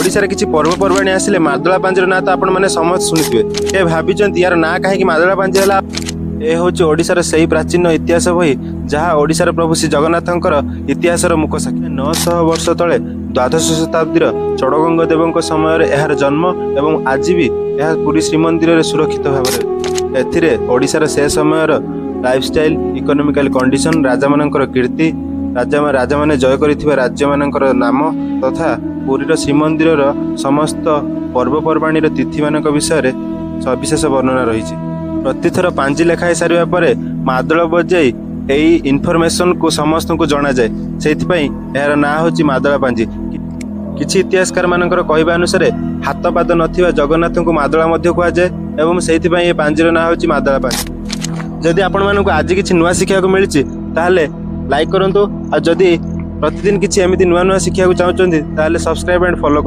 ओडिशा रे किछि पर्वपर्वाणी आसिले मादळा पांजीर ना तो आपण माने समस्त शुणिथिबे ए भाबिचंती यार ना काहे कि मादळा पांजी हला ए होची ओडिशार सही प्राचीन इतिहास बही जहाँ ओडिशार प्रभु श्री जगन्नाथंकर इतिहासर मुख साक्षी 900 वर्ष तले द्वादश शताब्दीर चढ़गंग देवों समय यार जन्म एवं आज भी यह पुरी श्रीमंदिर सुरक्षित भाव एथिरे ओडिशार से समय लाइफस्टाइल इकोनॉमिकल कंडीशन राजा मानकर कीर्ति राजा माने जय करिथिबा राज्य मानकर नाम तथा पुरीर श्रीमंदिर समस्त पर्वपर्वाणी तिथि मानक विषय सविशेष वर्णना रही प्रतिथर पांजी लेखाई सारिबा परे मादळ बजाई एई इनफॉरमेशन को समस्त को जना जाए सेथिपई यार ना होची मादळा पांजी किछि इतिहासकार मानकर कहबा अनुसार हाथ पाद नथिबा जगन्नाथ को मादळा मध्य कुआ जाए एवं सेथिपई ए पांजीर ना होची मादळा पांजी जदि आपण मानक आज किछि नुवा शिक्षा को मिलिछि ताहले लाइक करंतु आ जदि प्रतिदिन किछि एमिति नुवा नुवा शिक्षा को चाहउछन्ती ताहले सब्सक्राइब एंड फॉलो